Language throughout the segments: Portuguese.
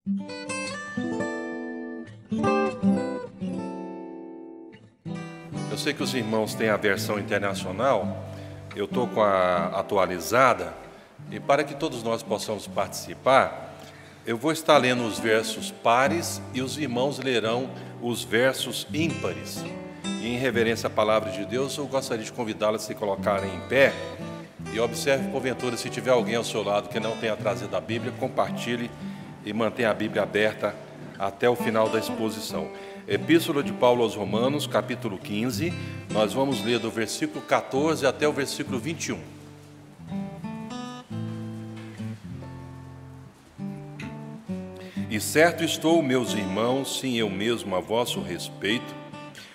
Eu sei que os irmãos têm a versão internacional, eu estou com a atualizada, e para que todos nós possamos participar, eu vou estar lendo os versos pares e os irmãos lerão os versos ímpares. E em reverência à palavra de Deus, eu gostaria de convidá-los a se colocarem em pé e observe, porventura, se tiver alguém ao seu lado que não tenha trazido a Bíblia, compartilhe e mantenha a Bíblia aberta até o final da exposição. Epístola de Paulo aos Romanos, capítulo 15, nós vamos ler do versículo 14 até o versículo 21. E certo estou, meus irmãos, sim eu mesmo a vosso respeito,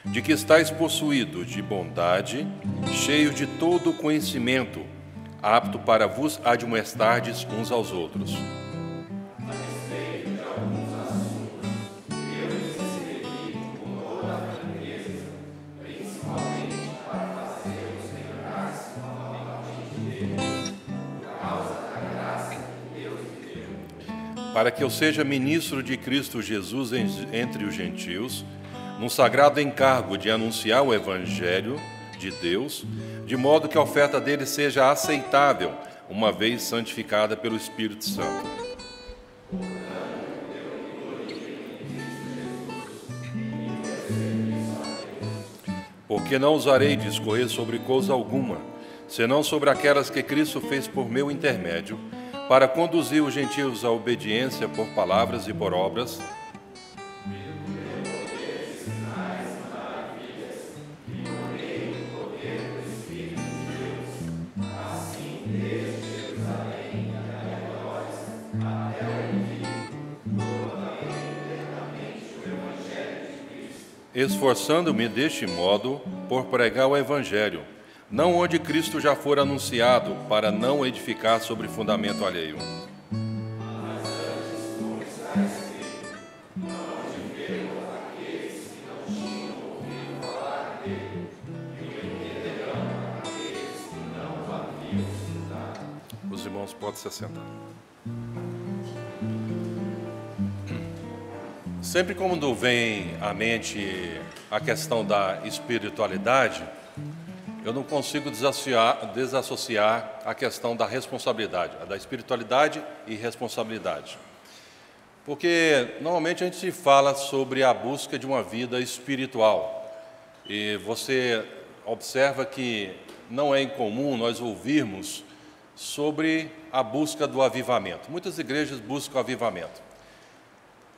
de que estáis possuídos de bondade, cheio de todo conhecimento, apto para vos admoestardes uns aos outros. Para que eu seja ministro de Cristo Jesus entre os gentios, num sagrado encargo de anunciar o Evangelho de Deus, de modo que a oferta dele seja aceitável, uma vez santificada pelo Espírito Santo. Porque não ousarei discorrer sobre coisa alguma, senão sobre aquelas que Cristo fez por meu intermédio, para conduzir os gentios à obediência por palavras e por obras, esforçando-me deste modo por pregar o Evangelho, não onde Cristo já for anunciado, para não edificar sobre fundamento alheio. Os irmãos podem se assentar. Sempre quando vem à mente a questão da espiritualidade, eu não consigo desassociar a questão da responsabilidade, da espiritualidade e responsabilidade. Porque normalmente a gente fala sobre a busca de uma vida espiritual. E você observa que não é incomum nós ouvirmos sobre a busca do avivamento. Muitas igrejas buscam avivamento,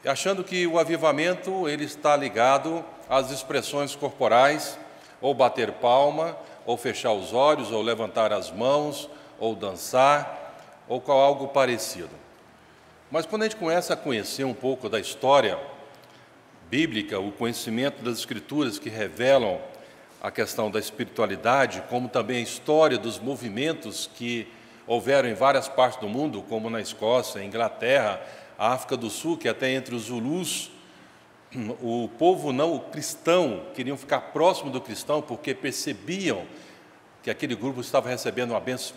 achando que o avivamento ele está ligado às expressões corporais, ou bater palma, ou fechar os olhos, ou levantar as mãos, ou dançar, ou com algo parecido. Mas quando a gente começa a conhecer um pouco da história bíblica, o conhecimento das Escrituras que revelam a questão da espiritualidade, como também a história dos movimentos que houveram em várias partes do mundo, como na Escócia, Inglaterra, a África do Sul, que até entre os Zulus, o povo não cristão, queriam ficar próximo do cristão porque percebiam que aquele grupo estava recebendo uma bênção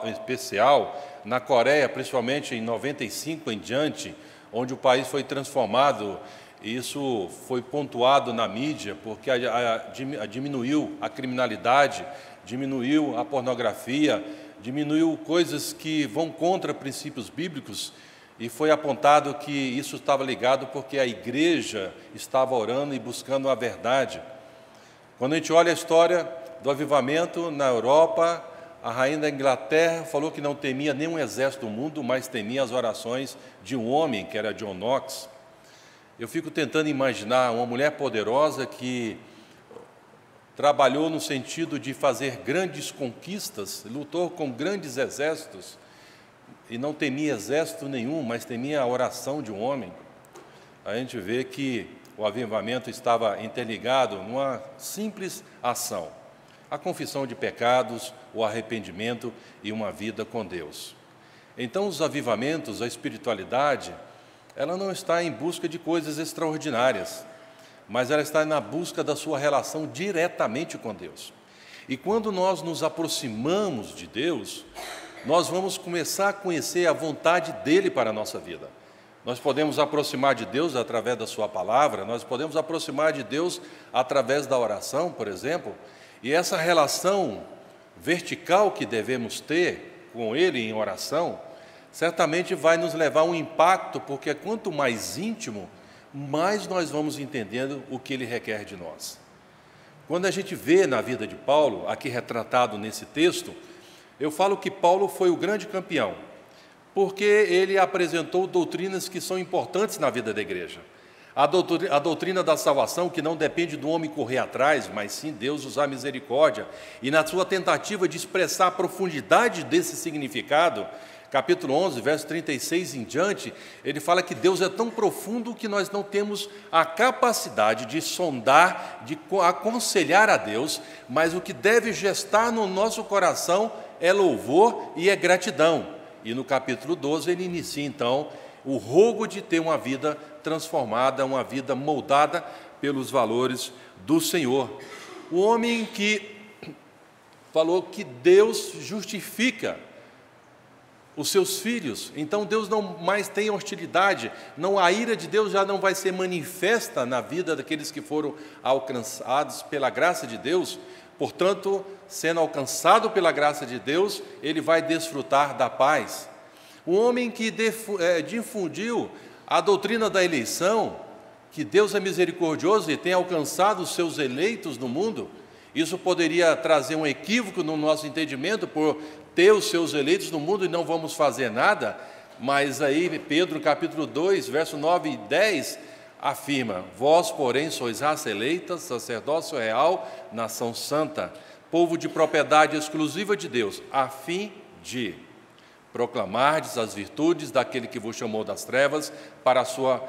especial. Na Coreia, principalmente em 95 em diante, onde o país foi transformado, e isso foi pontuado na mídia, porque diminuiu a criminalidade, diminuiu a pornografia, diminuiu coisas que vão contra princípios bíblicos. E foi apontado que isso estava ligado porque a igreja estava orando e buscando a verdade. Quando a gente olha a história do avivamento na Europa, a rainha da Inglaterra falou que não temia nenhum exército do mundo, mas temia as orações de um homem, que era John Knox. Eu fico tentando imaginar uma mulher poderosa que trabalhou no sentido de fazer grandes conquistas, lutou com grandes exércitos, e não temia exército nenhum, mas temia a oração de um homem. A gente vê que o avivamento estava interligado numa simples ação: a confissão de pecados, o arrependimento e uma vida com Deus. Então, os avivamentos, a espiritualidade, ela não está em busca de coisas extraordinárias, mas ela está na busca da sua relação diretamente com Deus. E quando nós nos aproximamos de Deus, nós vamos começar a conhecer a vontade dEle para a nossa vida. nós podemos aproximar de Deus através da sua palavra, nós podemos aproximar de Deus através da oração, por exemplo, e essa relação vertical que devemos ter com Ele em oração, certamente vai nos levar a um impacto, porque quanto mais íntimo, mais nós vamos entendendo o que Ele requer de nós. Quando a gente vê na vida de Paulo, aqui retratado nesse texto, eu falo que Paulo foi o grande campeão, porque ele apresentou doutrinas que são importantes na vida da igreja. A doutrina da salvação, que não depende do homem correr atrás, mas sim Deus usar misericórdia. E na sua tentativa de expressar a profundidade desse significado, capítulo 11, verso 36 em diante, ele fala que Deus é tão profundo que nós não temos a capacidade de sondar, de aconselhar a Deus, mas o que deve gestar no nosso coração é louvor e é gratidão. E no capítulo 12 ele inicia então o rogo de ter uma vida transformada, uma vida moldada pelos valores do Senhor. O homem que falou que Deus justifica os seus filhos, então Deus não mais tem hostilidade, não, a ira de Deus já não vai ser manifesta na vida daqueles que foram alcançados pela graça de Deus. Portanto, sendo alcançado pela graça de Deus, ele vai desfrutar da paz. O homem que difundiu a doutrina da eleição, que Deus é misericordioso e tem alcançado os seus eleitos no mundo, isso poderia trazer um equívoco no nosso entendimento por ter os seus eleitos no mundo e não vamos fazer nada, mas aí Pedro, capítulo 2, verso 9 e 10, afirma: vós, porém, sois raça eleita, sacerdócio real, nação santa, povo de propriedade exclusiva de Deus, a fim de proclamardes as virtudes daquele que vos chamou das trevas para a sua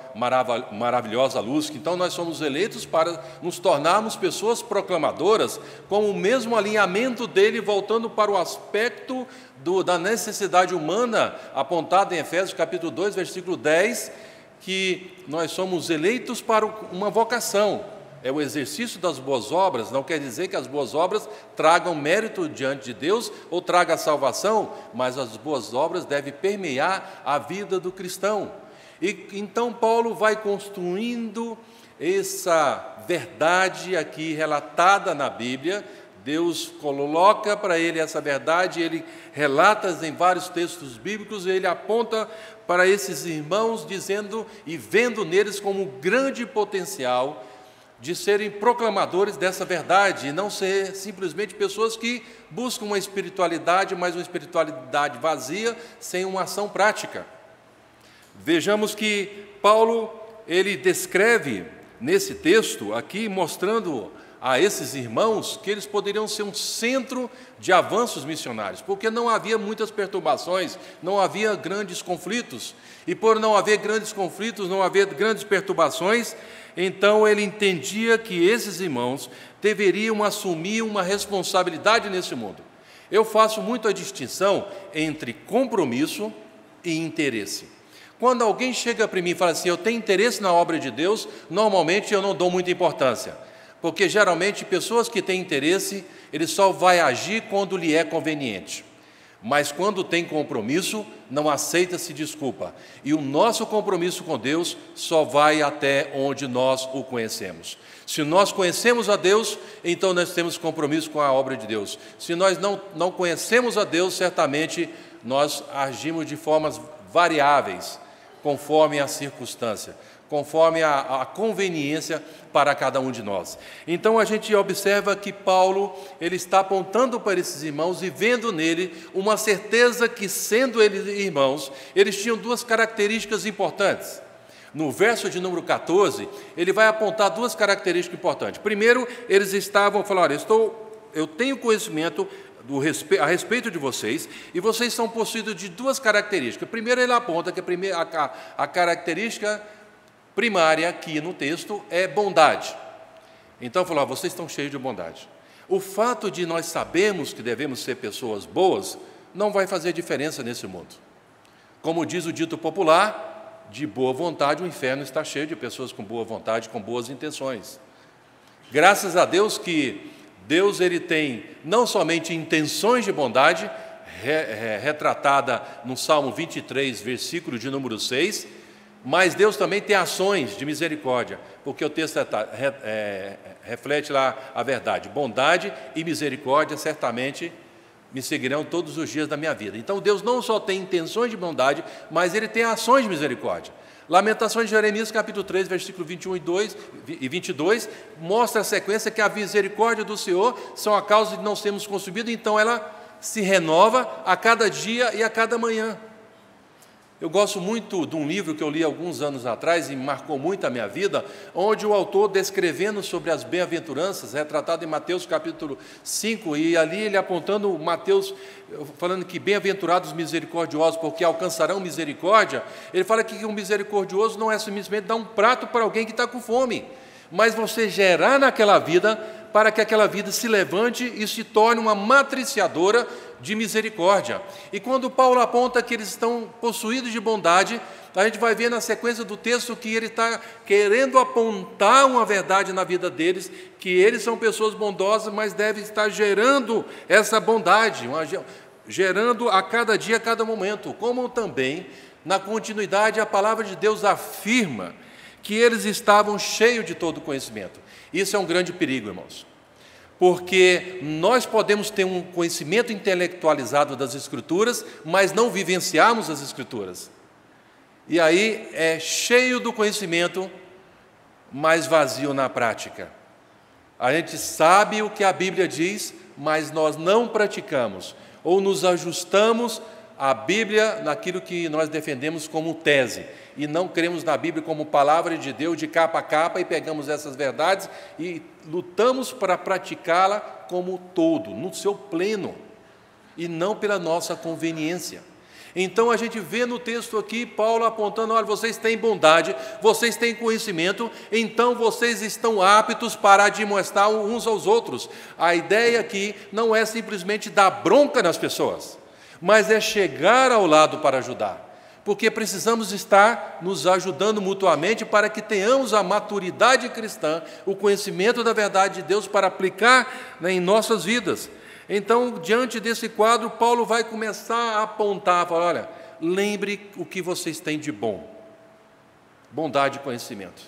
maravilhosa luz. Então nós somos eleitos para nos tornarmos pessoas proclamadoras, com o mesmo alinhamento dele, voltando para o aspecto da necessidade humana, apontado em Efésios capítulo 2, versículo 10, que nós somos eleitos para uma vocação. É o exercício das boas obras, não quer dizer que as boas obras tragam mérito diante de Deus ou tragam a salvação, mas as boas obras devem permear a vida do cristão. E então Paulo vai construindo essa verdade aqui relatada na Bíblia. Deus coloca para ele essa verdade, ele relata em vários textos bíblicos, e ele aponta para esses irmãos, dizendo e vendo neles como um grande potencial de serem proclamadores dessa verdade, e não ser simplesmente pessoas que buscam uma espiritualidade, mas uma espiritualidade vazia, sem uma ação prática. Vejamos que Paulo, ele descreve nesse texto aqui, mostrando a esses irmãos que eles poderiam ser um centro de avanços missionários, porque não havia muitas perturbações, não havia grandes conflitos, e por não haver grandes conflitos, não haver grandes perturbações, então ele entendia que esses irmãos deveriam assumir uma responsabilidade nesse mundo. Eu faço muito a distinção entre compromisso e interesse. Quando alguém chega para mim e fala assim, eu tenho interesse na obra de Deus, normalmente eu não dou muita importância, porque geralmente pessoas que têm interesse, ele só vai agir quando lhe é conveniente. Mas quando tem compromisso, não aceita-se desculpa. E o nosso compromisso com Deus só vai até onde nós o conhecemos. Se nós conhecemos a Deus, então nós temos compromisso com a obra de Deus. Se nós não conhecemos a Deus, certamente nós agimos de formas variáveis, conforme a circunstância, conforme a conveniência para cada um de nós. Então a gente observa que Paulo, ele está apontando para esses irmãos e vendo nele uma certeza que, sendo eles irmãos, eles tinham duas características importantes. No verso de número 14, ele vai apontar duas características importantes. Primeiro, eles estavam falando, olha, eu tenho conhecimento a respeito de vocês, e vocês são possuídos de duas características. Primeiro, ele aponta que a característica primária aqui no texto é bondade. Então, falou, vocês estão cheios de bondade. O fato de nós sabermos que devemos ser pessoas boas não vai fazer diferença nesse mundo. Como diz o dito popular, de boa vontade o inferno está cheio de pessoas com boa vontade, com boas intenções. Graças a Deus que Deus ele tem não somente intenções de bondade, retratada no Salmo 23, versículo de número 6, Mas Deus também tem ações de misericórdia, porque o texto reflete lá a verdade. Bondade e misericórdia certamente me seguirão todos os dias da minha vida. Então Deus não só tem intenções de bondade, mas Ele tem ações de misericórdia. Lamentações de Jeremias, capítulo 3, versículo 21 e 22, mostra a sequência que a misericórdia do Senhor são a causa de não sermos consumidos, então ela se renova a cada dia e a cada manhã. Eu gosto muito de um livro que eu li alguns anos atrás e marcou muito a minha vida, onde o autor, descrevendo sobre as bem-aventuranças, retratado em Mateus capítulo 5, e ali ele apontando Mateus, falando que bem-aventurados misericordiosos, porque alcançarão misericórdia, ele fala que um misericordioso não é simplesmente dar um prato para alguém que está com fome, mas você gerar naquela vida, para que aquela vida se levante e se torne uma matriciadora de misericórdia. E quando Paulo aponta que eles estão possuídos de bondade, a gente vai ver na sequência do texto que ele está querendo apontar uma verdade na vida deles, que eles são pessoas bondosas, mas devem estar gerando essa bondade, gerando a cada dia, a cada momento. Como também, na continuidade, a palavra de Deus afirma que eles estavam cheios de todo conhecimento. Isso é um grande perigo, irmãos, porque nós podemos ter um conhecimento intelectualizado das Escrituras, mas não vivenciarmos as Escrituras. E aí é cheio do conhecimento, mas vazio na prática. A gente sabe o que a Bíblia diz, mas nós não praticamos, ou nos ajustamos à Bíblia naquilo que nós defendemos como tese, e não cremos na Bíblia como palavra de Deus de capa a capa, e pegamos essas verdades e lutamos para praticá-la como todo, no seu pleno, e não pela nossa conveniência. Então a gente vê no texto aqui Paulo apontando: olha, vocês têm bondade, vocês têm conhecimento, então vocês estão aptos para admoestar uns aos outros. A ideia aqui não é simplesmente dar bronca nas pessoas, mas é chegar ao lado para ajudar, porque precisamos estar nos ajudando mutuamente para que tenhamos a maturidade cristã, o conhecimento da verdade de Deus para aplicar em nossas vidas. Então, diante desse quadro, Paulo vai começar a apontar, falar: olha, lembre o que vocês têm de bom, bondade e conhecimento.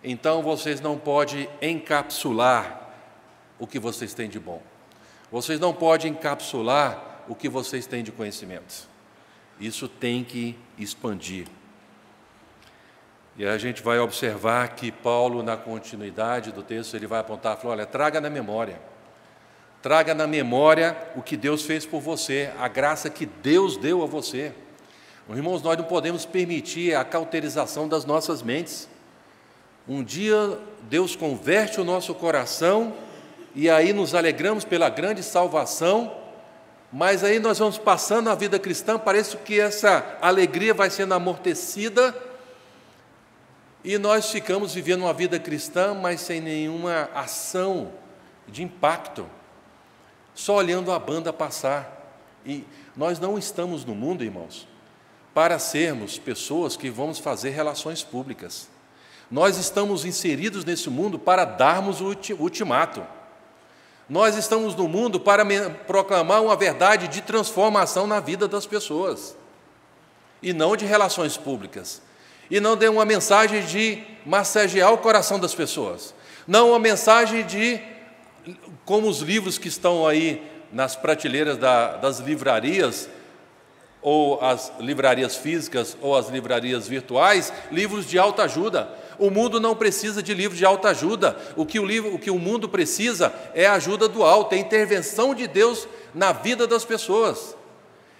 Então, vocês não podem encapsular o que vocês têm de bom, vocês não podem encapsular o que vocês têm de conhecimento. Isso tem que expandir. E a gente vai observar que Paulo, na continuidade do texto, ele vai apontar e falar: olha, traga na memória o que Deus fez por você, a graça que Deus deu a você. Irmãos, nós não podemos permitir a cauterização das nossas mentes. Um dia Deus converte o nosso coração e aí nos alegramos pela grande salvação, mas aí nós vamos passando a vida cristã, parece que essa alegria vai sendo amortecida e nós ficamos vivendo uma vida cristã, mas sem nenhuma ação de impacto, só olhando a banda passar. E nós não estamos no mundo, irmãos, para sermos pessoas que vamos fazer relações públicas. Nós estamos inseridos nesse mundo para darmos o ultimato. Nós estamos no mundo para proclamar uma verdade de transformação na vida das pessoas, e não de relações públicas, e não de uma mensagem de massagear o coração das pessoas, não uma mensagem de, como os livros que estão aí nas prateleiras das livrarias, ou as livrarias físicas ou as livrarias virtuais, livros de autoajuda. O mundo não precisa de livros de autoajuda. O que o mundo precisa é a ajuda do alto, é a intervenção de Deus na vida das pessoas.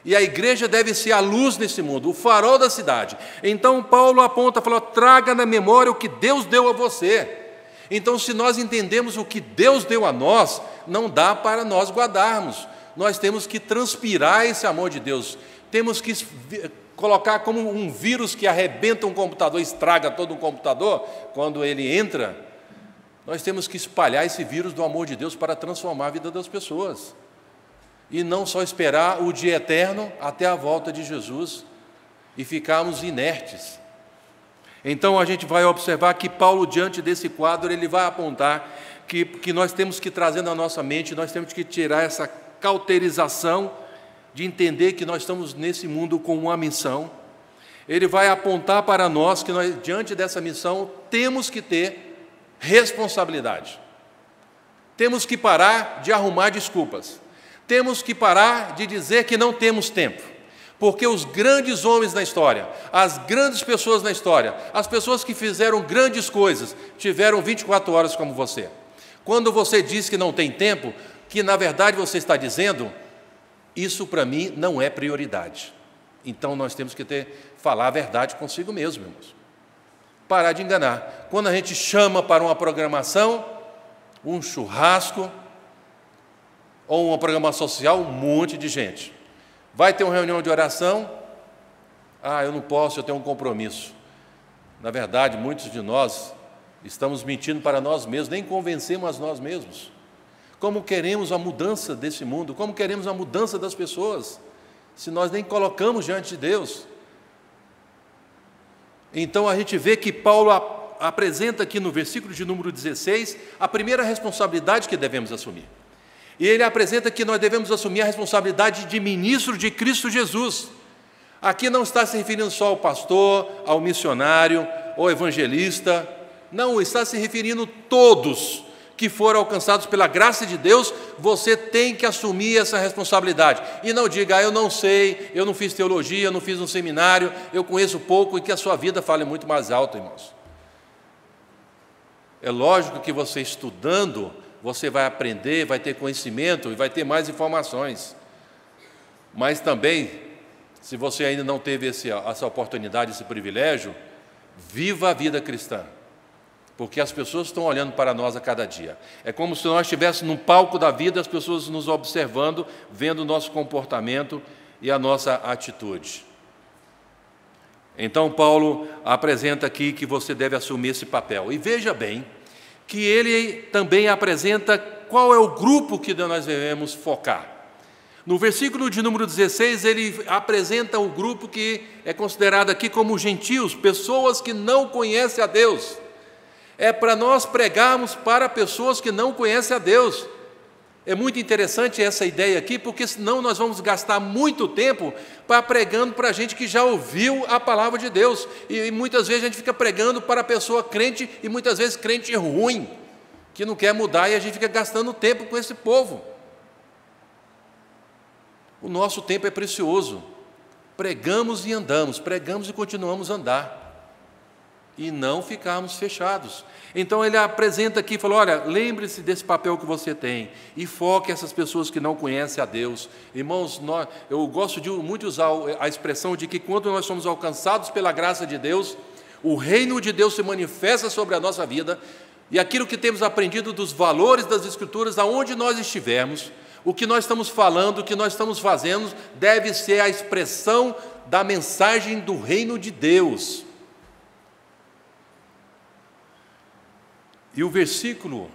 E a igreja deve ser a luz nesse mundo, o farol da cidade. Então Paulo aponta, falou: traga na memória o que Deus deu a você. Então, se nós entendemos o que Deus deu a nós, não dá para nós guardarmos. Nós temos que transpirar esse amor de Deus. Temos que colocar como um vírus que arrebenta um computador, estraga todo um computador, quando ele entra. Nós temos que espalhar esse vírus do amor de Deus para transformar a vida das pessoas. E não só esperar o dia eterno até a volta de Jesus e ficarmos inertes. Então a gente vai observar que Paulo, diante desse quadro, ele vai apontar que nós temos que trazer na nossa mente, nós temos que tirar essa cauterização de entender que nós estamos nesse mundo com uma missão. ele vai apontar para nós que nós, diante dessa missão, temos que ter responsabilidade. Temos que parar de arrumar desculpas. Temos que parar de dizer que não temos tempo. Porque os grandes homens na história, as grandes pessoas na história, as pessoas que fizeram grandes coisas, tiveram 24 horas como você. Quando você diz que não tem tempo, que na verdade você está dizendo, isso para mim não é prioridade. Então nós temos que falar a verdade consigo mesmo, irmãos. Parar de enganar. Quando a gente chama para uma programação, um churrasco, ou uma programação social, um monte de gente. Vai ter uma reunião de oração? Ah, eu não posso, eu tenho um compromisso. Na verdade, muitos de nós estamos mentindo para nós mesmos, nem convencemos a nós mesmos. Como queremos a mudança desse mundo? Como queremos a mudança das pessoas? Se nós nem colocamos diante de Deus. Então a gente vê que Paulo apresenta aqui no versículo de número 16 a primeira responsabilidade que devemos assumir. E ele apresenta que nós devemos assumir a responsabilidade de ministro de Cristo Jesus. Aqui não está se referindo só ao pastor, ao missionário, ao evangelista. Não, está se referindo a todos que foram alcançados pela graça de Deus. Você tem que assumir essa responsabilidade. E não diga, eu não sei, eu não fiz teologia, eu não fiz um seminário, eu conheço pouco, e que a sua vida fale muito mais alto, irmãos. É lógico que você estudando, você vai aprender, vai ter conhecimento e vai ter mais informações. Mas também, se você ainda não teve essa oportunidade, esse privilégio, viva a vida cristã. Porque as pessoas estão olhando para nós a cada dia. É como se nós estivéssemos num palco da vida, as pessoas nos observando, vendo o nosso comportamento e a nossa atitude. Então, Paulo apresenta aqui que você deve assumir esse papel. E veja bem, que ele também apresenta qual é o grupo que nós devemos focar. No versículo de número 16, ele apresenta o grupo que é considerado aqui como gentios, pessoas que não conhecem a Deus. É para nós pregarmos para pessoas que não conhecem a Deus. É muito interessante essa ideia aqui, porque senão nós vamos gastar muito tempo pregando para gente que já ouviu a palavra de Deus. E muitas vezes a gente fica pregando para a pessoa crente, e muitas vezes crente ruim, que não quer mudar, e a gente fica gastando tempo com esse povo. O nosso tempo é precioso. Pregamos e andamos, pregamos e continuamos a andar. E não ficarmos fechados. Então ele apresenta aqui e fala, olha, lembre-se desse papel que você tem e foque essas pessoas que não conhecem a Deus. Irmãos, eu gosto muito de usar a expressão de que quando nós somos alcançados pela graça de Deus, o reino de Deus se manifesta sobre a nossa vida, e aquilo que temos aprendido dos valores das Escrituras, aonde nós estivermos, o que nós estamos falando, o que nós estamos fazendo, deve ser a expressão da mensagem do reino de Deus. E o versículo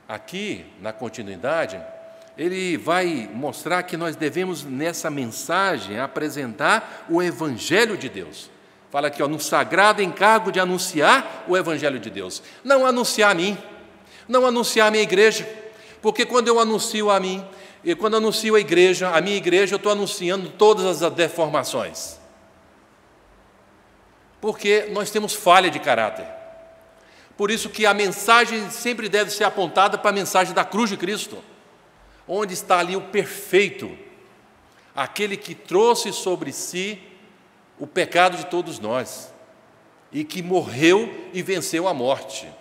aqui, na continuidade, ele vai mostrar que nós devemos, nessa mensagem, apresentar o Evangelho de Deus. Fala aqui, no sagrado encargo de anunciar o Evangelho de Deus. Não anunciar a mim, não anunciar a minha igreja, porque quando eu anuncio a mim, e quando anuncio a minha igreja, eu estou anunciando todas as deformações. Porque nós temos falha de caráter. Por isso que a mensagem sempre deve ser apontada para a mensagem da cruz de Cristo, onde está ali o perfeito, aquele que trouxe sobre si o pecado de todos nós, e que morreu e venceu a morte.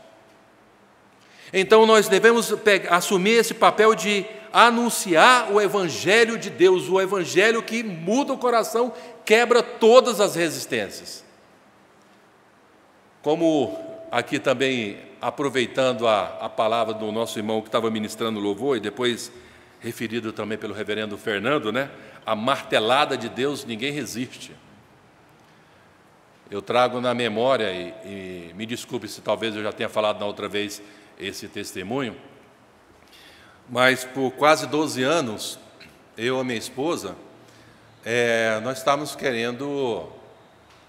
Então nós devemos assumir esse papel de anunciar o Evangelho de Deus, o Evangelho que muda o coração, quebra todas as resistências. Como aqui também, aproveitando a palavra do nosso irmão que estava ministrando louvor, e depois referido também pelo reverendo Fernando, né? A martelada de Deus ninguém resiste. Eu trago na memória, e me desculpe se talvez eu já tenha falado na outra vez esse testemunho, mas por quase 12 anos, eu e a minha esposa, nós estávamos querendo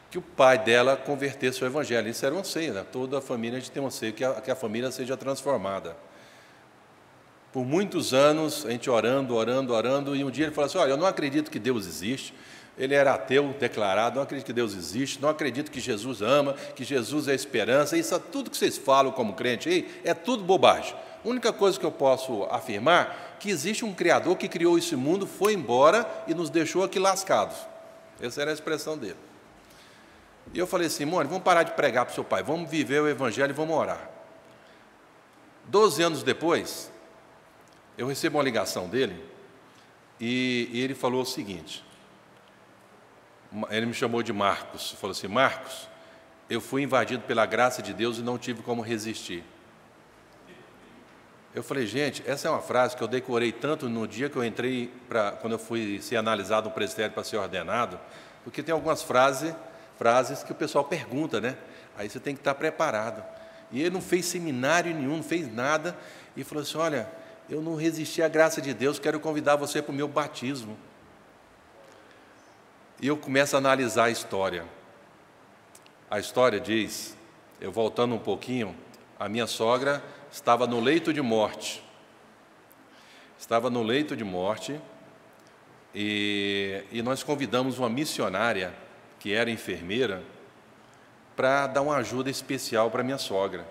que o pai dela convertesse ao Evangelho. Isso era um anseio, né? Toda a família, a gente tem um anseio que a família seja transformada. Por muitos anos, a gente orando, e um dia ele falou assim, olha, eu não acredito que Deus existe, Ele era ateu declarado, não acredito que Deus existe, não acredito que Jesus ama, que Jesus é a esperança. Isso, tudo que vocês falam como crente aí, é tudo bobagem. A única coisa que eu posso afirmar é que existe um Criador que criou esse mundo, foi embora e nos deixou aqui lascados. Essa era a expressão dele. E eu falei assim, Mônica, vamos parar de pregar para o seu pai, vamos viver o Evangelho e vamos orar. 12 anos depois, eu recebo uma ligação dele e ele falou o seguinte, ele me chamou de Marcos, falou assim, Marcos, eu fui invadido pela graça de Deus e não tive como resistir. Eu falei, gente, essa é uma frase que eu decorei tanto no dia que eu entrei, quando eu fui ser analisado no presbitério para ser ordenado, porque tem algumas frases que o pessoal pergunta, né? Aí você tem que estar preparado. E ele não fez seminário nenhum, não fez nada, e falou assim, olha, eu não resisti à graça de Deus, quero convidar você para o meu batismo. E eu começo a analisar a história. A história diz, eu voltando um pouquinho, a minha sogra estava no leito de morte. Estava no leito de morte e nós convidamos uma missionária, que era enfermeira, para dar uma ajuda especial para minha sogra.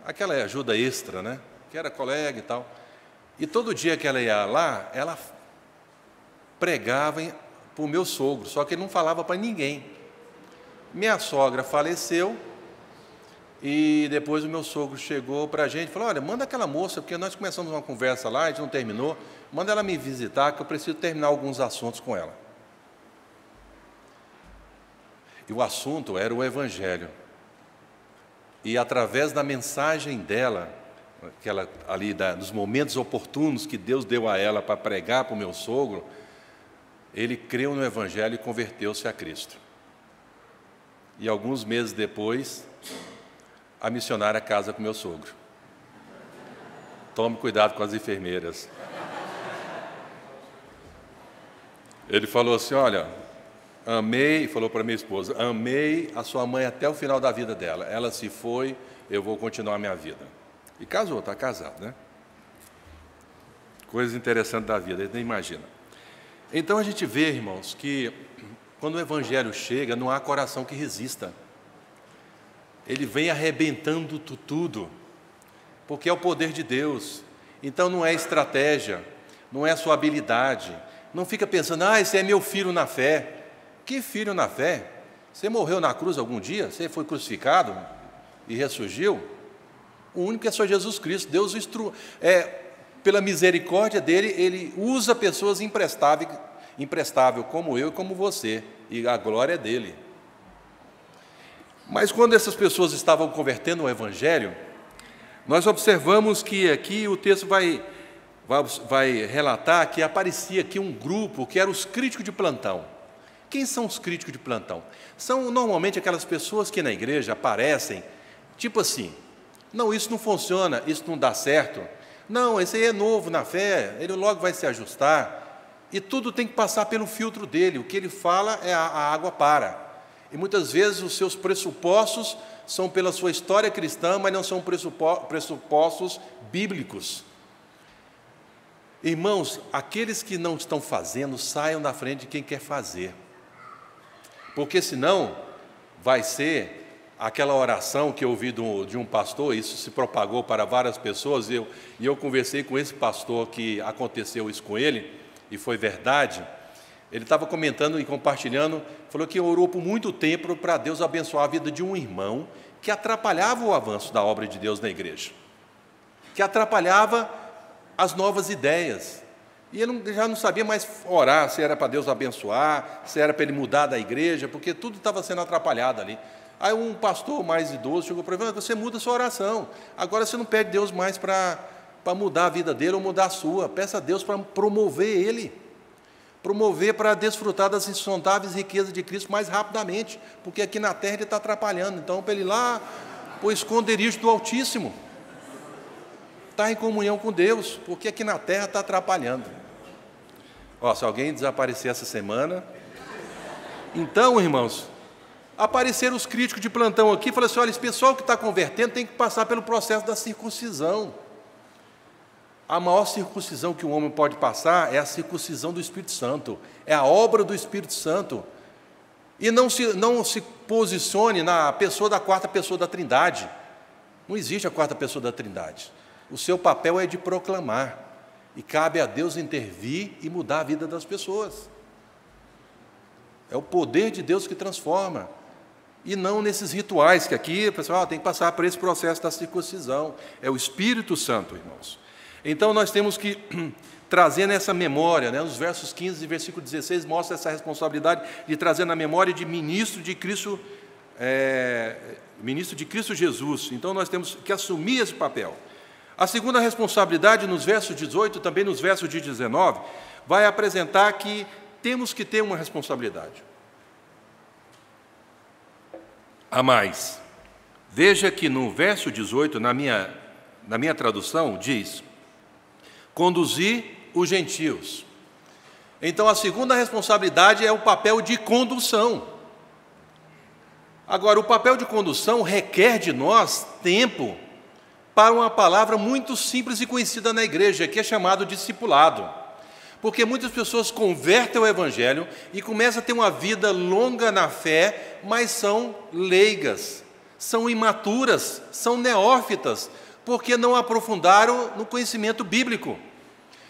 Aquela ajuda extra, né? Que era colega e tal. E todo dia que ela ia lá, ela pregava para o meu sogro, só que ele não falava para ninguém. Minha sogra faleceu e depois o meu sogro chegou para a gente e falou, olha, manda aquela moça, porque nós começamos uma conversa lá, a gente não terminou, manda ela me visitar, que eu preciso terminar alguns assuntos com ela. E o assunto era o Evangelho. E através da mensagem dela, dos momentos oportunos que Deus deu a ela para pregar para o meu sogro, ele creu no Evangelho e converteu-se a Cristo. E alguns meses depois, a missionária casa com meu sogro. Tome cuidado com as enfermeiras. Ele falou assim, olha, amei, falou para minha esposa, amei a sua mãe até o final da vida dela. Ela se foi, eu vou continuar a minha vida. E casou, está casado, né? Coisa interessante da vida, a gente nem imagina. Então a gente vê, irmãos, que quando o Evangelho chega, não há coração que resista. Ele vem arrebentando tudo, porque é o poder de Deus. Então não é estratégia, não é sua habilidade. Não fica pensando, esse é meu filho na fé. Que filho na fé? Você morreu na cruz algum dia? Você foi crucificado e ressurgiu? O único é só Jesus Cristo. Deus pela misericórdia dele, ele usa pessoas imprestáveis como eu e como você, e a glória é dele. Mas quando essas pessoas estavam convertendo ao Evangelho, nós observamos que aqui o texto vai relatar que aparecia aqui um grupo que eram os críticos de plantão. Quem são os críticos de plantão? São normalmente aquelas pessoas que na igreja aparecem, tipo assim, não, isso não funciona, isso não dá certo, não, esse aí é novo na fé, ele logo vai se ajustar, e tudo tem que passar pelo filtro dele, o que ele fala, a água para. E muitas vezes os seus pressupostos são pela sua história cristã, mas não são pressupostos bíblicos. Irmãos, aqueles que não estão fazendo, saiam da frente de quem quer fazer. Porque senão vai ser aquela oração que eu ouvi de um pastor, isso se propagou para várias pessoas, e eu conversei com esse pastor que aconteceu isso com ele, e foi verdade. Ele estava comentando e compartilhando, falou que orou por muito tempo para Deus abençoar a vida de um irmão que atrapalhava o avanço da obra de Deus na igreja, que atrapalhava as novas ideias. E ele já não sabia mais orar, se era para Deus abençoar, se era para ele mudar da igreja, porque tudo estava sendo atrapalhado ali. Aí um pastor mais idoso chegou para ele e falou, você muda a sua oração, agora você não pede Deus mais para mudar a vida dele ou mudar a sua, peça a Deus para promover ele, promover para desfrutar das insondáveis riquezas de Cristo mais rapidamente, porque aqui na terra ele está atrapalhando, então para ele ir lá, para o esconderijo do Altíssimo, está em comunhão com Deus, porque aqui na terra está atrapalhando. Se alguém desaparecer essa semana, então, irmãos, apareceram os críticos de plantão aqui, falaram assim, olha, esse pessoal que está convertendo tem que passar pelo processo da circuncisão. A maior circuncisão que um homem pode passar é a circuncisão do Espírito Santo, é a obra do Espírito Santo. E não se posicione na pessoa da quarta pessoa da Trindade. Não existe a quarta pessoa da Trindade. O seu papel é de proclamar, e cabe a Deus intervir e mudar a vida das pessoas. É o poder de Deus que transforma, e não nesses rituais que aqui o pessoal tem que passar por esse processo da circuncisão. É o Espírito Santo, irmãos. Então nós temos que trazer nessa memória, né, nos versos 15 e versículo 16, mostra essa responsabilidade de trazer na memória de ministro de Cristo Jesus. Então nós temos que assumir esse papel. A segunda responsabilidade, nos versos 18, também nos versos de 19, vai apresentar que temos que ter uma responsabilidade a mais. Veja que no verso 18, na minha tradução, diz: conduzir os gentios. Então, a segunda responsabilidade é o papel de condução. Agora, o papel de condução requer de nós tempo para uma palavra muito simples e conhecida na igreja, que é chamado discipulado. Porque muitas pessoas convertem ao Evangelho e começam a ter uma vida longa na fé, mas são leigas, são imaturas, são neófitas, porque não aprofundaram no conhecimento bíblico.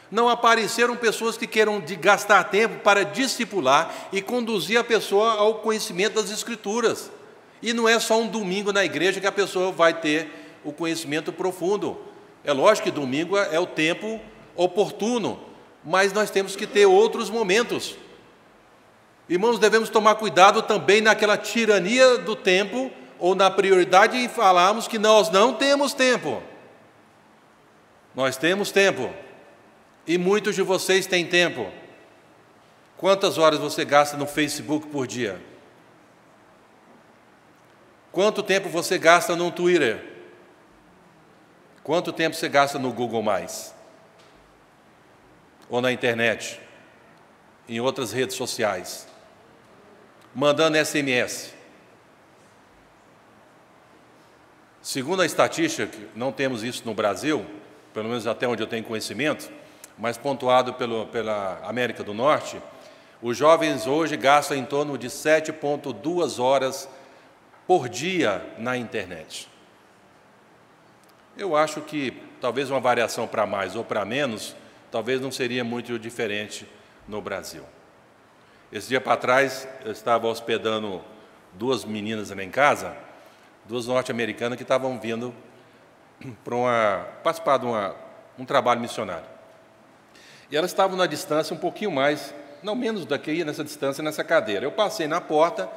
Não apareceram pessoas que queiram gastar tempo para discipular e conduzir a pessoa ao conhecimento das Escrituras. E não é só um domingo na igreja que a pessoa vai ter o conhecimento profundo. É lógico que domingo é o tempo oportuno, mas nós temos que ter outros momentos. Irmãos, devemos tomar cuidado também naquela tirania do tempo, ou na prioridade em falarmos que nós não temos tempo. Nós temos tempo. E muitos de vocês têm tempo. Quantas horas você gasta no Facebook por dia? Quanto tempo você gasta no Twitter? Quanto tempo você gasta no Google+? Ou na internet? Em outras redes sociais? Mandando SMS? Segundo a estatística, não temos isso no Brasil, pelo menos até onde eu tenho conhecimento, mas pontuado pela América do Norte, os jovens hoje gastam em torno de 7,2 horas por dia na internet. Eu acho que talvez uma variação para mais ou para menos, talvez não seria muito diferente no Brasil. Esse dia para trás, eu estava hospedando duas meninas lá em casa, duas norte-americanas que estavam vindo para participar de um trabalho missionário. E elas estavam na distância um pouquinho mais, não menos daqui, nessa distância, nessa cadeira. Eu passei na porta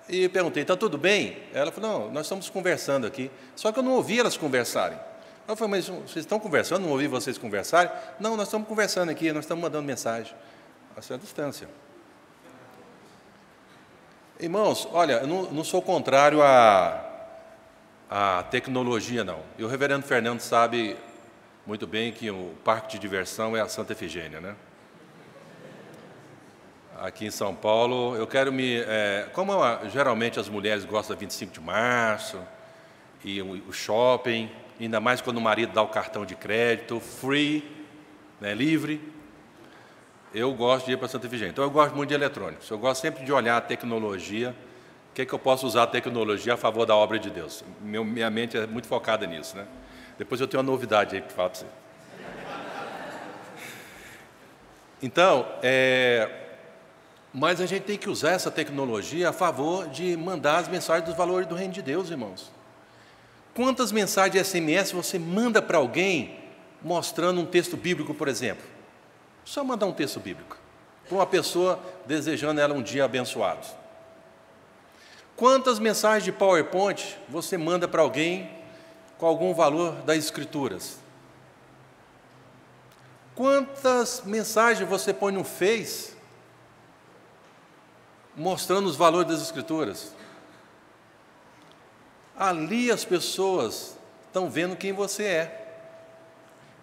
e perguntei: está tudo bem? Ela falou: não, nós estamos conversando aqui. Só que eu não ouvi elas conversarem. Eu falei: mas vocês estão conversando? Não ouvi vocês conversarem? Não, nós estamos conversando aqui, nós estamos mandando mensagem a certa distância. Irmãos, olha, eu não sou contrário à tecnologia, não. E o reverendo Fernando sabe muito bem que o parque de diversão é a Santa Efigênia, né? Aqui em São Paulo, eu quero como geralmente as mulheres gostam da 25 de março, e o shopping, ainda mais quando o marido dá o cartão de crédito, free, né, livre, eu gosto de ir para Santa Efigênia. Então, eu gosto muito de eletrônicos, eu gosto sempre de olhar a tecnologia, o que eu posso usar a tecnologia a favor da obra de Deus. Minha mente é muito focada nisso, né? Depois eu tenho uma novidade aí para falar para você. Então, mas a gente tem que usar essa tecnologia a favor de mandar as mensagens dos valores do reino de Deus, irmãos. Quantas mensagens de SMS você manda para alguém mostrando um texto bíblico, por exemplo? Só mandar um texto bíblico para uma pessoa desejando ela um dia abençoado. Quantas mensagens de PowerPoint você manda para alguém com algum valor das Escrituras? Quantas mensagens você põe no Face mostrando os valores das Escrituras? Ali as pessoas estão vendo quem você é.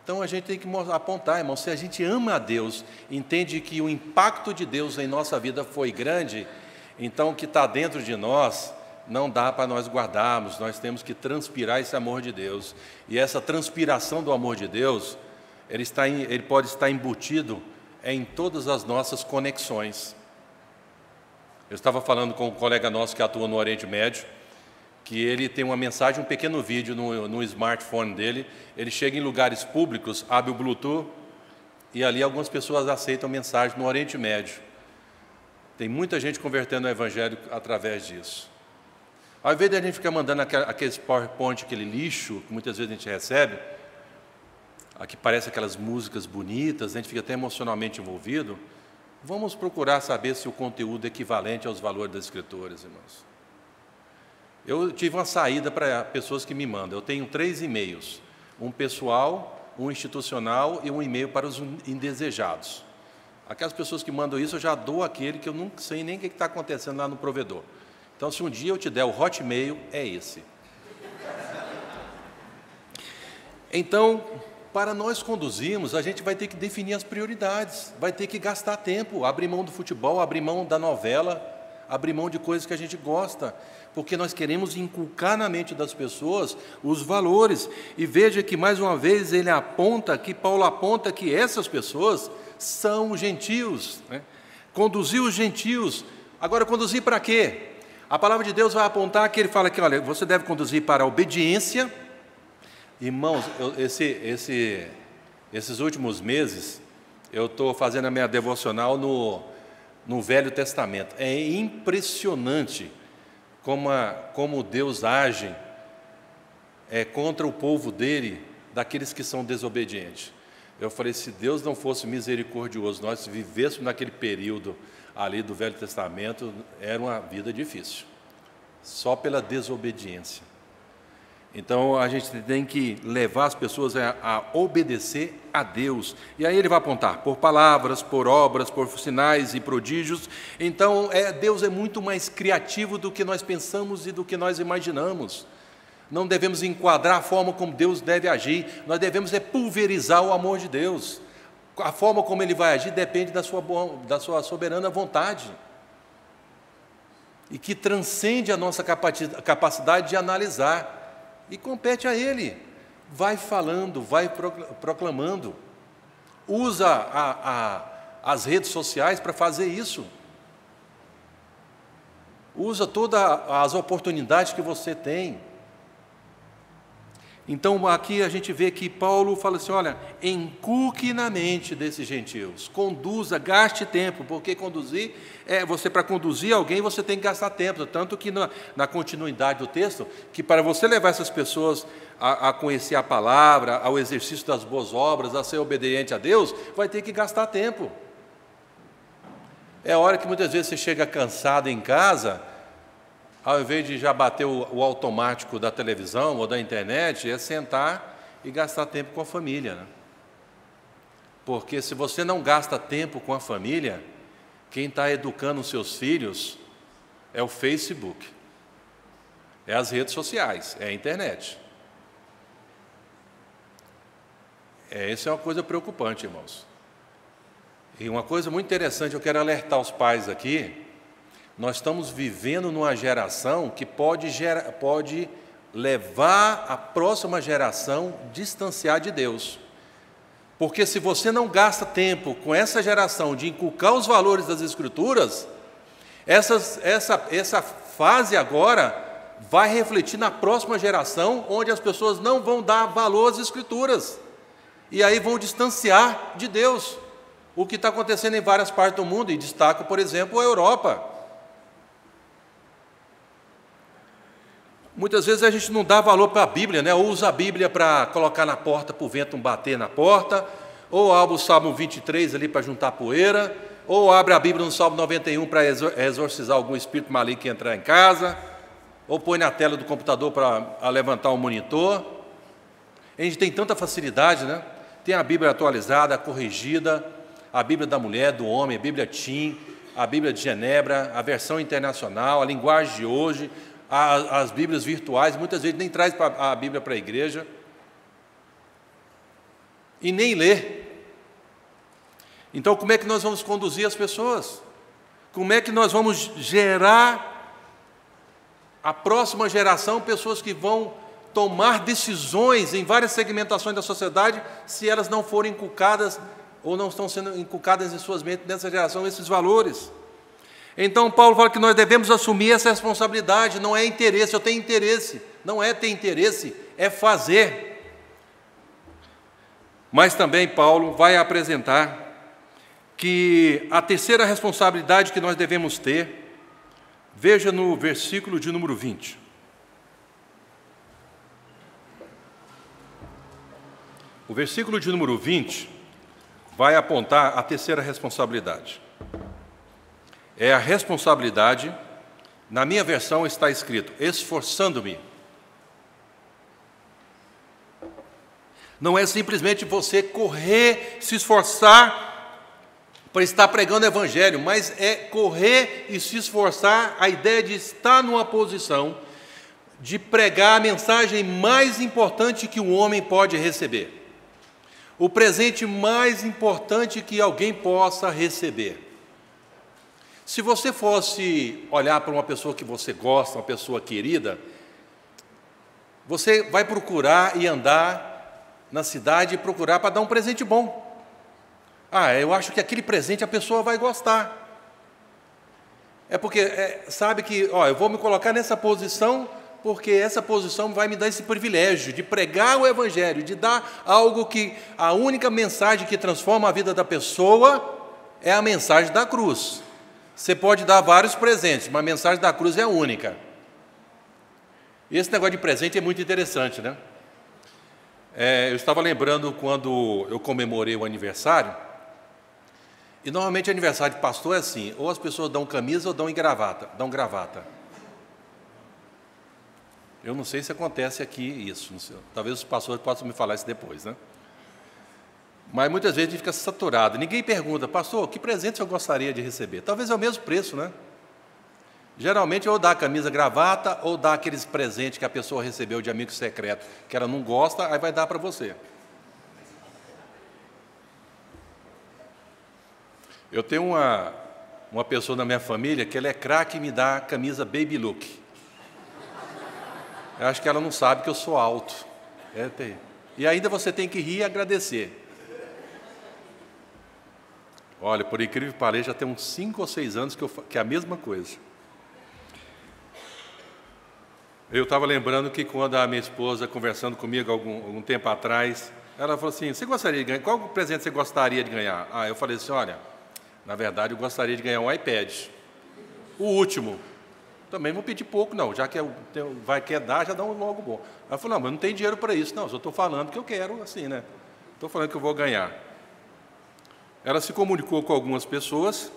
Então a gente tem que apontar, irmão, se a gente ama a Deus, entende que o impacto de Deus em nossa vida foi grande, então o que está dentro de nós não dá para nós guardarmos, nós temos que transpirar esse amor de Deus. E essa transpiração do amor de Deus ele pode estar embutido em todas as nossas conexões. Eu estava falando com um colega nosso que atua no Oriente Médio, que ele tem uma mensagem, um pequeno vídeo no smartphone dele, ele chega em lugares públicos, abre o Bluetooth, e ali algumas pessoas aceitam mensagem no Oriente Médio. Tem muita gente convertendo o Evangelho através disso. Ao invés de a gente ficar mandando aqueles PowerPoint, aquele lixo, que muitas vezes a gente recebe, aqui parece aquelas músicas bonitas, a gente fica até emocionalmente envolvido, vamos procurar saber se o conteúdo é equivalente aos valores das Escrituras, irmãos. Eu tive uma saída para pessoas que me mandam. Eu tenho 3 e-mails, um pessoal, um institucional e um e-mail para os indesejados. Aquelas pessoas que mandam isso, eu já dou aquele que eu não sei nem o que está acontecendo lá no provedor. Então, se um dia eu te der o Hotmail, é esse. Então, para nós conduzirmos, a gente vai ter que definir as prioridades, vai ter que gastar tempo, abrir mão do futebol, abrir mão da novela, abrir mão de coisas que a gente gosta, porque nós queremos inculcar na mente das pessoas os valores. E veja que, mais uma vez, Paulo aponta que essas pessoas são gentios, né? Conduzir os gentios. Agora, conduzir para quê? A palavra de Deus vai apontar que ele fala que, olha, você deve conduzir para a obediência. Irmãos, esses últimos meses, eu estou fazendo a minha devocional no Velho Testamento. É impressionante como Deus age contra o povo dele, daqueles que são desobedientes. Eu falei, se Deus não fosse misericordioso, nós vivêssemos naquele período ali do Velho Testamento, era uma vida difícil, só pela desobediência. Então, a gente tem que levar as pessoas a obedecer a Deus. E aí ele vai apontar por palavras, por obras, por sinais e prodígios. Então, Deus é muito mais criativo do que nós pensamos e do que nós imaginamos. Não devemos enquadrar a forma como Deus deve agir, nós devemos pulverizar o amor de Deus. A forma como Ele vai agir depende da sua soberana vontade, e que transcende a nossa capacidade de analisar, e compete a Ele. Vai falando, vai proclamando, usa as redes sociais para fazer isso, usa todas as oportunidades que você tem. Então, aqui a gente vê que Paulo fala assim, olha, inculque na mente desses gentios, conduza, gaste tempo, porque para conduzir alguém, você tem que gastar tempo, tanto que na continuidade do texto, que para você levar essas pessoas a conhecer a palavra, ao exercício das boas obras, a ser obediente a Deus, vai ter que gastar tempo. É a hora que muitas vezes você chega cansado em casa, ao invés de já bater o automático da televisão ou da internet, é sentar e gastar tempo com a família, né? Porque se você não gasta tempo com a família, quem está educando os seus filhos é o Facebook, é as redes sociais, é a internet. Isso é uma coisa preocupante, irmãos. E uma coisa muito interessante, eu quero alertar os pais aqui. Nós estamos vivendo numa geração que pode levar a próxima geração a distanciar de Deus. Porque se você não gasta tempo com essa geração de inculcar os valores das Escrituras, essa fase agora vai refletir na próxima geração, onde as pessoas não vão dar valor às Escrituras. E aí vão distanciar de Deus. O que está acontecendo em várias partes do mundo, e destaco, por exemplo, a Europa. Muitas vezes a gente não dá valor para a Bíblia, né? Ou usa a Bíblia para colocar na porta para o vento não bater na porta, ou abre o Salmo 23 ali para juntar poeira, ou abre a Bíblia no Salmo 91 para exorcizar algum espírito maligno que entrar em casa, ou põe na tela do computador para levantar um monitor. A gente tem tanta facilidade, né? Tem a Bíblia atualizada, corrigida, a Bíblia da mulher, do homem, a Bíblia TIM, a Bíblia de Genebra, a versão internacional, a linguagem de hoje, as Bíblias virtuais, muitas vezes nem traz a Bíblia para a igreja e nem lê. Então, como é que nós vamos conduzir as pessoas? Como é que nós vamos gerar a próxima geração, pessoas que vão tomar decisões em várias segmentações da sociedade se elas não forem inculcadas ou não estão sendo inculcadas em suas mentes nessa geração esses valores. Então Paulo fala que nós devemos assumir essa responsabilidade, não é interesse, eu tenho interesse, não é ter interesse, é fazer. Mas também Paulo vai apresentar que a terceira responsabilidade que nós devemos ter, veja no versículo de número 20. O versículo de número 20 vai apontar a terceira responsabilidade. É a responsabilidade, na minha versão está escrito, esforçando-me. Não é simplesmente você correr, se esforçar para estar pregando o Evangelho, mas é correr e se esforçar, a ideia de estar numa posição de pregar a mensagem mais importante que um homem pode receber. O presente mais importante que alguém possa receber. Se você fosse olhar para uma pessoa que você gosta, uma pessoa querida, você vai procurar e andar na cidade e procurar para dar um presente bom. Eu acho que aquele presente a pessoa vai gostar. É porque sabe que, eu vou me colocar nessa posição porque essa posição vai me dar esse privilégio de pregar o Evangelho, de dar algo que a única mensagem que transforma a vida da pessoa é a mensagem da cruz. Você pode dar vários presentes, mas a mensagem da cruz é a única. E esse negócio de presente é muito interessante, né? Eu estava lembrando quando eu comemorei o aniversário, e normalmente aniversário de pastor é assim, ou as pessoas dão camisa ou dão gravata. Eu não sei se acontece aqui isso, talvez os pastores possam me falar isso depois, né? Mas muitas vezes a gente fica saturado, ninguém pergunta, pastor, que presente eu gostaria de receber? Talvez é o mesmo preço, né? Geralmente ou dá a camisa gravata, ou dá aqueles presentes que a pessoa recebeu de amigo secreto, que ela não gosta, aí vai dar para você. Eu tenho uma pessoa na minha família que ela é craque e me dá camisa baby look. Eu acho que ela não sabe que eu sou alto. E ainda você tem que rir e agradecer. Olha, por incrível que pareça, já tem uns 5 ou 6 anos que é a mesma coisa. Eu estava lembrando que quando a minha esposa, conversando comigo algum tempo atrás, ela falou assim, você gostaria de ganhar, qual presente você gostaria de ganhar? Eu falei assim, olha, na verdade eu gostaria de ganhar um iPad. O último. Também não vou pedir pouco, não, já que quer dar, já dá um logo bom. Ela falou, não, mas não tem dinheiro para isso. Não, só estou falando que eu quero, assim, né? Estou falando que eu vou ganhar. Ela se comunicou com algumas pessoas,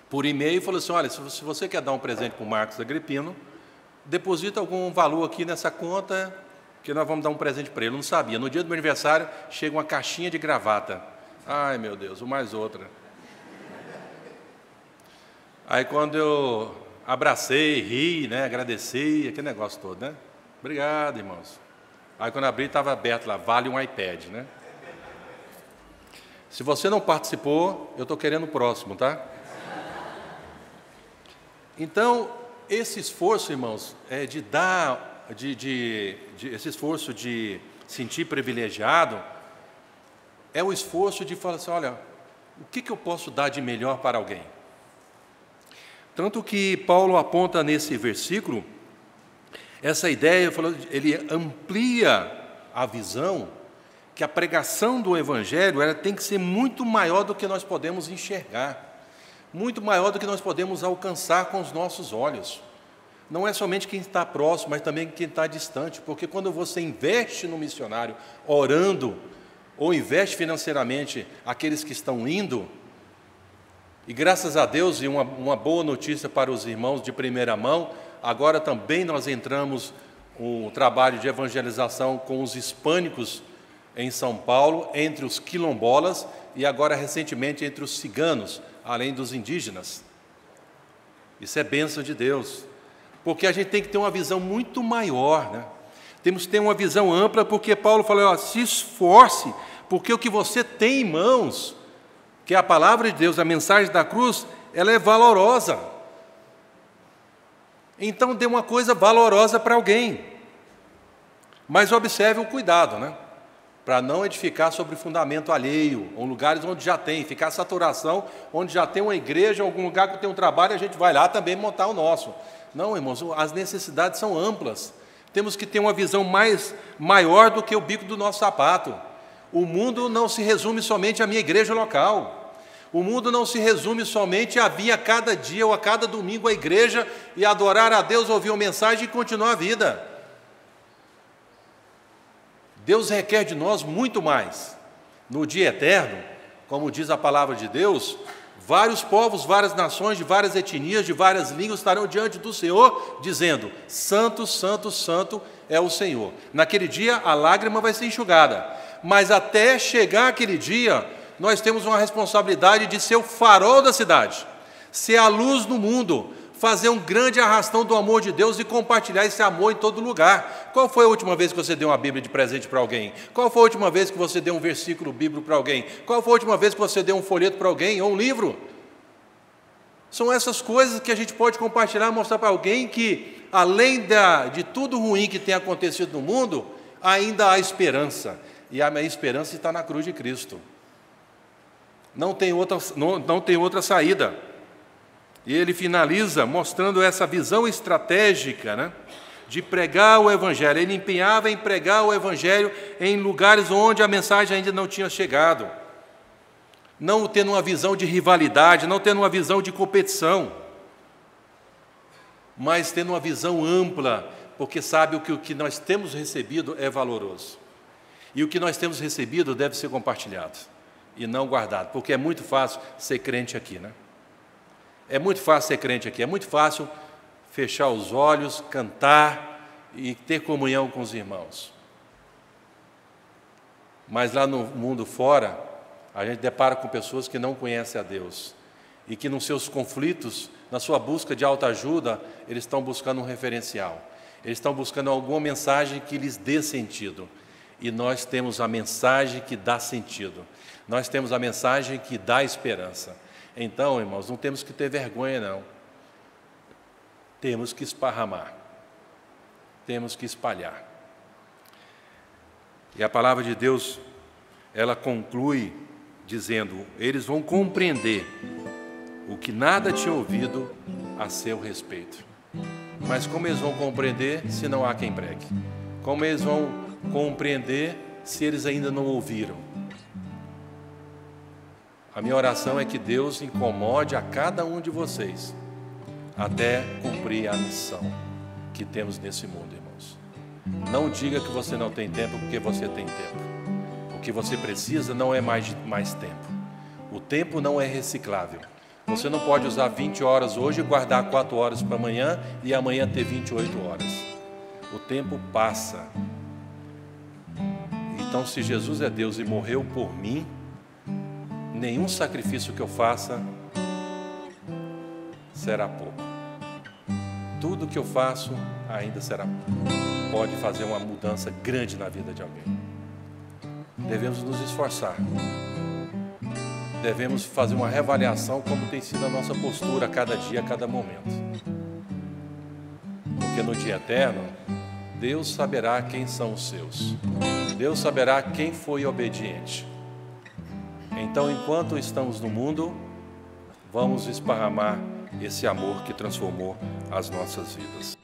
por e-mail, e falou assim, olha, se você quer dar um presente para o Marcos Agripino, deposita algum valor aqui nessa conta, que nós vamos dar um presente para ele. Eu não sabia. No dia do meu aniversário, chega uma caixinha de gravata. Ai, meu Deus, mais outra. Aí, quando eu abracei, ri, né, agradeci, aquele negócio todo, né? Obrigado, irmãos. Aí, quando abri, estava aberto lá, vale um iPad, né? Se você não participou, eu estou querendo o próximo, tá? Então, esse esforço, irmãos, esse esforço de sentir privilegiado, é o esforço de falar assim, olha, o que eu posso dar de melhor para alguém? Tanto que Paulo aponta nesse versículo, essa ideia, ele amplia a visão que a pregação do Evangelho ela tem que ser muito maior do que nós podemos enxergar, muito maior do que nós podemos alcançar com os nossos olhos. Não é somente quem está próximo, mas também quem está distante, porque quando você investe no missionário, orando, ou investe financeiramente aqueles que estão indo, e graças a Deus, e uma boa notícia para os irmãos de primeira mão, agora também nós entramos um trabalho de evangelização com os hispânicos em São Paulo, entre os quilombolas e agora recentemente entre os ciganos, além dos indígenas. Isso é bênção de Deus, porque a gente tem que ter uma visão muito maior, né? Temos que ter uma visão ampla, porque Paulo falou, se esforce, porque o que você tem em mãos, que é a palavra de Deus, a mensagem da cruz, ela é valorosa. Então, dê uma coisa valorosa para alguém. Mas observe o cuidado, né? Para não edificar sobre fundamento alheio, ou lugares onde já tem, ficar saturação, onde já tem uma igreja, algum lugar que tem um trabalho, a gente vai lá também montar o nosso. Não, irmãos, as necessidades são amplas. Temos que ter uma visão maior do que o bico do nosso sapato. O mundo não se resume somente à minha igreja local. O mundo não se resume somente a vir a cada dia ou a cada domingo à igreja e adorar a Deus, ouvir uma mensagem e continuar a vida. Deus requer de nós muito mais. No dia eterno, como diz a palavra de Deus, vários povos, várias nações, de várias etnias, de várias línguas estarão diante do Senhor, dizendo: Santo, Santo, Santo é o Senhor. Naquele dia a lágrima vai ser enxugada, mas até chegar aquele dia, nós temos uma responsabilidade de ser o farol da cidade, ser a luz no mundo, fazer um grande arrastão do amor de Deus e compartilhar esse amor em todo lugar. Qual foi a última vez que você deu uma Bíblia de presente para alguém? Qual foi a última vez que você deu um versículo bíblico para alguém? Qual foi a última vez que você deu um folheto para alguém ou um livro? São essas coisas que a gente pode compartilhar, mostrar para alguém que, além de tudo ruim que tem acontecido no mundo, ainda há esperança. E a minha esperança está na cruz de Cristo. Não tem outra saída. E ele finaliza mostrando essa visão estratégica, né, de pregar o Evangelho. Ele empenhava em pregar o Evangelho em lugares onde a mensagem ainda não tinha chegado. Não tendo uma visão de rivalidade, não tendo uma visão de competição, mas tendo uma visão ampla, porque sabe que o que nós temos recebido é valoroso. E o que nós temos recebido deve ser compartilhado e não guardado, porque é muito fácil ser crente aqui, né? É muito fácil ser crente aqui, é muito fácil fechar os olhos, cantar e ter comunhão com os irmãos. Mas lá no mundo fora, a gente depara com pessoas que não conhecem a Deus e que nos seus conflitos, na sua busca de autoajuda, eles estão buscando um referencial. Eles estão buscando alguma mensagem que lhes dê sentido. E nós temos a mensagem que dá sentido. Nós temos a mensagem que dá esperança. Então, irmãos, não temos que ter vergonha, não. Temos que esparramar. Temos que espalhar. E a palavra de Deus, ela conclui dizendo: eles vão compreender o que nada tinha ouvido a seu respeito. Mas como eles vão compreender se não há quem pregue? Como eles vão compreender se eles ainda não ouviram? A minha oração é que Deus incomode a cada um de vocês até cumprir a missão que temos nesse mundo, irmãos. Não diga que você não tem tempo, porque você tem tempo. O que você precisa não é mais tempo. O tempo não é reciclável. Você não pode usar 20 horas hoje e guardar 4 horas para amanhã e amanhã ter 28 horas. O tempo passa. Então, se Jesus é Deus e morreu por mim, nenhum sacrifício que eu faça será pouco. Tudo que eu faço ainda será pouco. Pode fazer uma mudança grande na vida de alguém. Devemos nos esforçar. Devemos fazer uma reavaliação como tem sido a nossa postura a cada dia, a cada momento. Porque no dia eterno, Deus saberá quem são os seus. Deus saberá quem foi obediente. Então, enquanto estamos no mundo, vamos esparramar esse amor que transformou as nossas vidas.